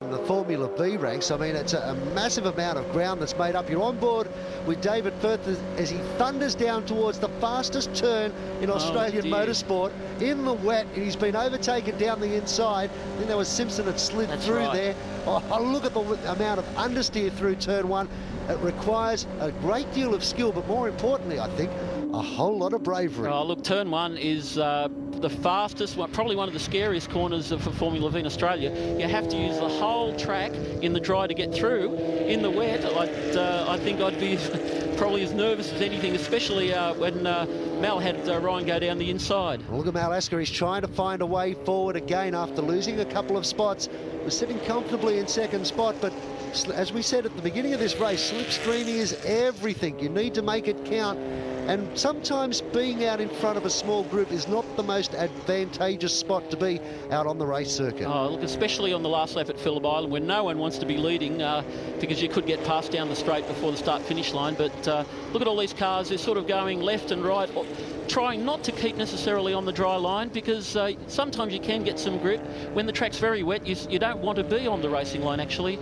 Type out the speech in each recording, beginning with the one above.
The Formula V ranks. I mean, it's a massive amount of ground that's made up. You're on board with David Firth as he thunders down towards the fastest turn in Australian motorsport in the wet, and he's been overtaken down the inside. I think there was Simpson that slid through there. Oh, look at the amount of understeer through turn one. It requires a great deal of skill, but more importantly, I think, a whole lot of bravery. Oh, look, turn one is the fastest, probably one of the scariest corners for Formula V in Australia. You have to use the whole track in the dry to get through. In the wet, I think I'd be probably as nervous as anything, especially when Mal had Ryan go down the inside. Well, look at Mal Asker. He's trying to find a way forward again after losing a couple of spots. Was sitting comfortably in second spot, but as we said at the beginning of this race, slipstreaming is everything. You need to make it count. And sometimes being out in front of a small group is not the most advantageous spot to be out on the race circuit. Oh, look, especially on the last lap at Phillip Island, when no one wants to be leading because you could get passed down the straight before the start-finish line. But look at all these cars. They're sort of going left and right, trying not to keep necessarily on the dry line, because sometimes you can get some grip. When the track's very wet, you don't want to be on the racing line, actually.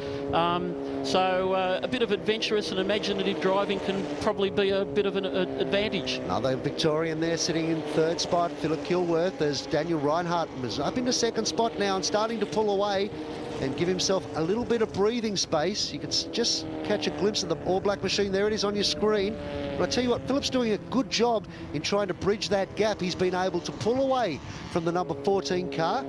So a bit of adventurous and imaginative driving can probably be a bit of an advantage. Another Victorian there sitting in third spot, Phillip Kilworth, as Daniel Reinhardt was up into second spot now and starting to pull away and give himself a little bit of breathing space. You can just catch a glimpse of the All Black machine. There it is on your screen. But I tell you what, Phillip's doing a good job in trying to bridge that gap. He's been able to pull away from the number 14 car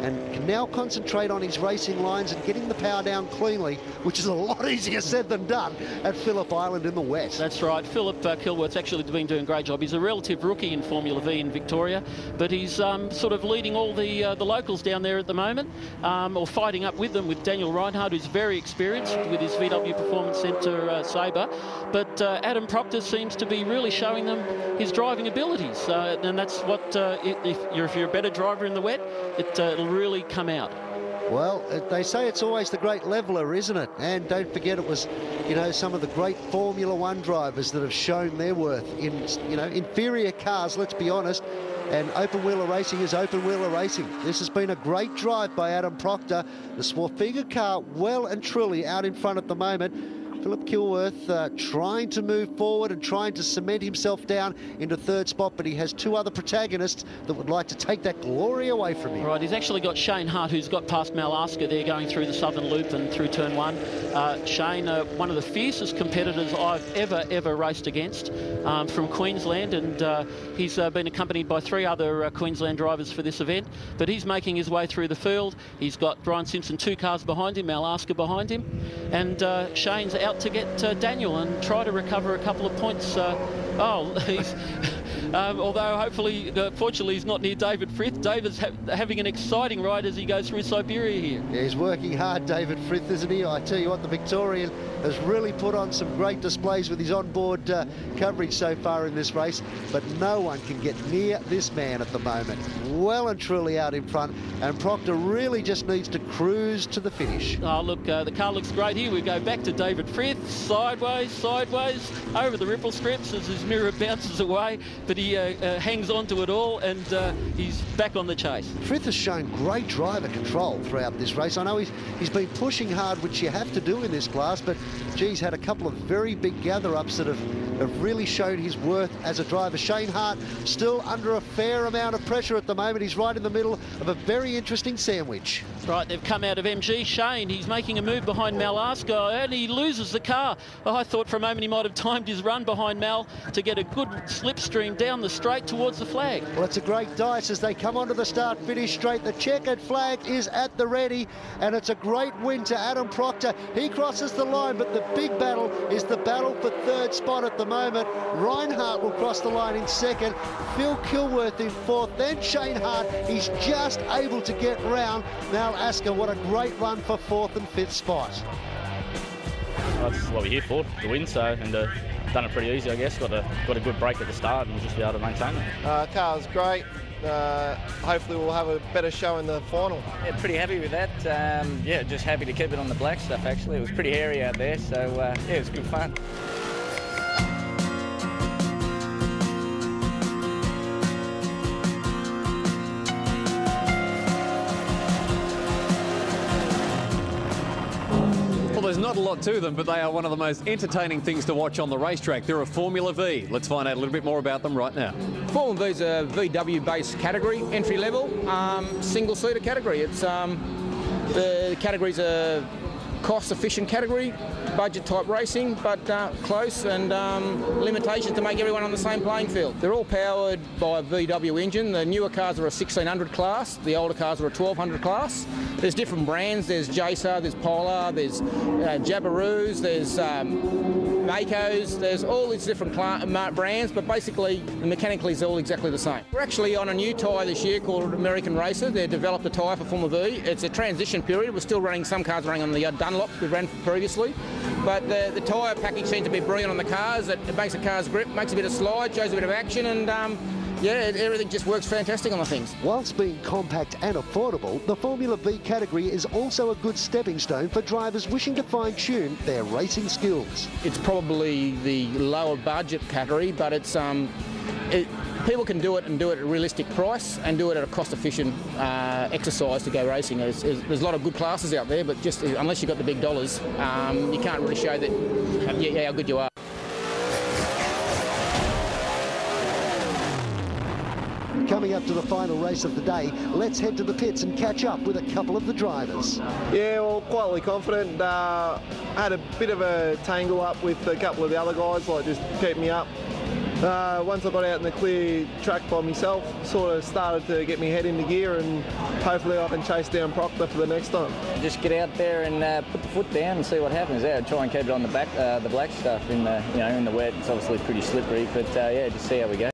and can now concentrate on his racing lines and getting the power down cleanly, which is a lot easier said than done at Phillip Island in the wet. That's right. Phillip Kilworth's actually been doing a great job. He's a relative rookie in Formula V in Victoria, but he's sort of leading all the locals down there at the moment, or fighting up with them with Daniel Reinhardt, who's very experienced with his VW Performance Centre Sabre. But Adam Proctor seems to be really showing them his driving abilities, and that's what, if you're a better driver in the wet, it'll really come out. Well, they say it's always the great leveller, isn't it? And don't forget, it was, some of the great Formula One drivers that have shown their worth in, inferior cars, let's be honest. And open-wheeler racing is open-wheeler racing. This has been a great drive by Adam Proctor. The Swarthega car well and truly out in front at the moment. Phillip Kilworth trying to move forward and trying to cement himself down into third spot, but he has two other protagonists that would like to take that glory away from him. Right, he's actually got Shane Hart, who's got past Mal Asker there going through the Southern Loop and through turn one. Shane, one of the fiercest competitors I've ever raced against, from Queensland, and he's been accompanied by three other Queensland drivers for this event, but he's making his way through the field. He's got Brian Simpson 2 cars behind him, Mal Asker behind him, and Shane's out to get Daniel and try to recover a couple of points. He's although hopefully, fortunately, he's not near David Frith. David's having an exciting ride as he goes through Siberia here. Yeah, he's working hard, David Frith, isn't he? I tell you what, the Victorian has really put on some great displays with his onboard coverage so far in this race, but no one can get near this man at the moment. Well and truly out in front, and Proctor really just needs to cruise to the finish. Oh, look, the car looks great here. We go back to David Frith, sideways, over the ripple strips as his mirror bounces away, but he hangs on to it all, and he's back on the chase. Frith has shown great driver control throughout this race. I know he's been pushing hard, which you have to do in this class, but geez, had a couple of very big gather-ups that have really shown his worth as a driver. Shane Hart still under a fair amount of pressure at the moment. He's right in the middle of a very interesting sandwich. Right, they've come out of MG. Shane, he's making a move behind Mal Asker, and he loses the car. I thought for a moment he might have timed his run behind Mal to get a good slipstream down the straight towards the flag. Well, it's a great dice as they come onto the start-finish straight. The checkered flag is at the ready, and it's a great win to Adam Proctor. He crosses the line, but the big battle is the battle for third spot at the moment. Reinhardt will cross the line in second, Phil Kilworth in fourth, then Shane Hart. He's just able to get round Mal Asker. What a great run for fourth and fifth spot. Well, that's what we're here for, to win, and done it pretty easy, I guess. Got a good break at the start and we'll just be able to maintain it. Car's great. Hopefully we'll have a better show in the final. Yeah, pretty happy with that. Yeah, just happy to keep it on the black stuff, actually. It was pretty hairy out there, so yeah, it was good fun. there's not a lot to them, but they are one of the most entertaining things to watch on the racetrack. They're a Formula V. Let's find out a little bit more about them right now. Formula V is a VW-based category, entry-level, single-seater category. It's the category's a cost-efficient category, budget-type racing, but close and limitations to make everyone on the same playing field. They're all powered by a VW engine. The newer cars are a 1600 class, the older cars are a 1200 class. There's different brands. There's Jacer, there's Polar, there's Jabiroos, there's Makos, there's all these different brands, but basically mechanically it's all exactly the same. We're actually on a new tyre this year called American Racer. They developed a tyre for Formula V. It's a transition period. We're still running, some cars running on the Dunlop we ran previously, but the tyre package seems to be brilliant on the cars. It makes the cars grip, makes a bit of slide, shows a bit of action, and yeah, everything just works fantastic on the things. Whilst being compact and affordable, the Formula V category is also a good stepping stone for drivers wishing to fine-tune their racing skills. It's probably the lower budget category, but it's people can do it and do it at a realistic price and do it at a cost-efficient exercise to go racing. There's a lot of good classes out there, but just unless you've got the big dollars, you can't really show that how good you are. Coming up to the final race of the day, let's head to the pits and catch up with a couple of the drivers. Yeah, well, quietly confident. Had a bit of a tangle up with a couple of the other guys, like just keep me up. Once I got out in the clear track by myself, sort of started to get my head into gear, and hopefully I can chase down Proctor for the next time. Just get out there and put the foot down and see what happens there. Try and keep it on the back, the black stuff in the in the wet. It's obviously pretty slippery, but yeah, just see how we go.